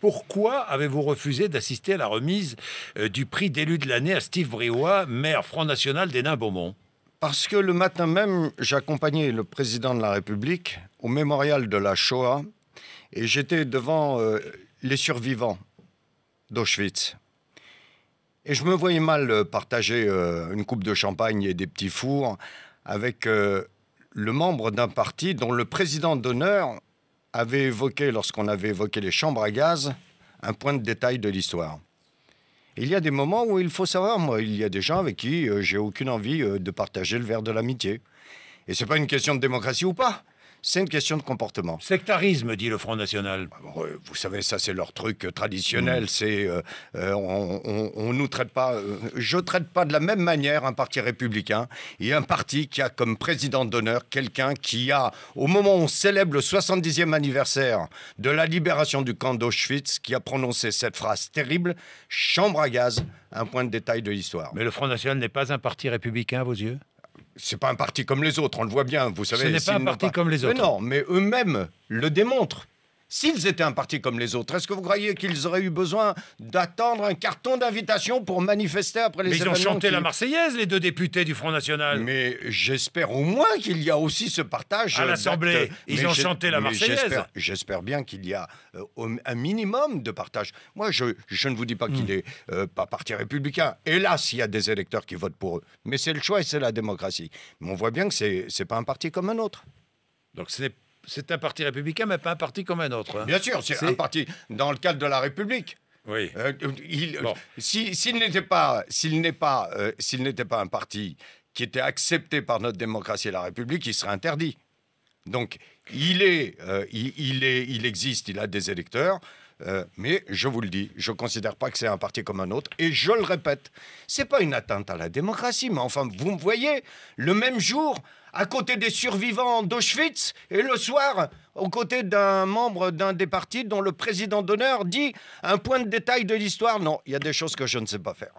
Pourquoi avez-vous refusé d'assister à la remise du prix d'élu de l'année à Steve Briouat, maire Front National d'Hénin-Beaumont? Parce que le matin même, j'accompagnais le président de la République au mémorial de la Shoah et j'étais devant les survivants d'Auschwitz. Et je me voyais mal partager une coupe de champagne et des petits fours avec le membre d'un parti dont le président d'honneur avait évoqué, lorsqu'on avait évoqué les chambres à gaz, un point de détail de l'histoire. Il y a des moments où il faut savoir, moi, il y a des gens avec qui j'ai aucune envie de partager le verre de l'amitié. Et c'est pas une question de démocratie ou pas, c'est une question de comportement. Sectarisme, dit le Front National. Bon, vous savez, ça c'est leur truc traditionnel, c'est on nous traite pas, je traite pas de la même manière un parti républicain et un parti qui a comme président d'honneur quelqu'un qui a, au moment où on célèbre le 70e anniversaire de la libération du camp d'Auschwitz, qui a prononcé cette phrase terrible, chambre à gaz, un point de détail de l'histoire. Mais le Front National n'est pas un parti républicain à vos yeux? C'est pas un parti comme les autres, on le voit bien, vous savez. Ce n'est pas un parti comme les autres. Mais non, mais eux-mêmes le démontrent. S'ils étaient un parti comme les autres, est-ce que vous croyez qu'ils auraient eu besoin d'attendre un carton d'invitation pour manifester après les événements? Mais ils ont chanté la Marseillaise, les deux députés du Front National. Mais j'espère au moins qu'il y a aussi ce partage. À l'Assemblée, ils ont chanté la Marseillaise. J'espère bien qu'il y a un minimum de partage. Moi, je ne vous dis pas qu'il est pas parti républicain. Hélas, il y a des électeurs qui votent pour eux. Mais c'est le choix et c'est la démocratie. Mais on voit bien que c'est pas un parti comme un autre. Donc c'est un parti républicain, mais pas un parti comme un autre. Hein. Bien sûr, c'est un parti dans le cadre de la République. Oui. S'il n'était pas un parti qui était accepté par notre démocratie et la République, il serait interdit. Donc, il existe, il a des électeurs. Mais je vous le dis, je ne considère pas que c'est un parti comme un autre. Et je le répète, c'est pas une atteinte à la démocratie, mais enfin, vous me voyez, le même jour, à côté des survivants d'Auschwitz, et le soir, aux côtés d'un membre d'un des partis dont le président d'honneur dit un point de détail de l'histoire. Non, il y a des choses que je ne sais pas faire.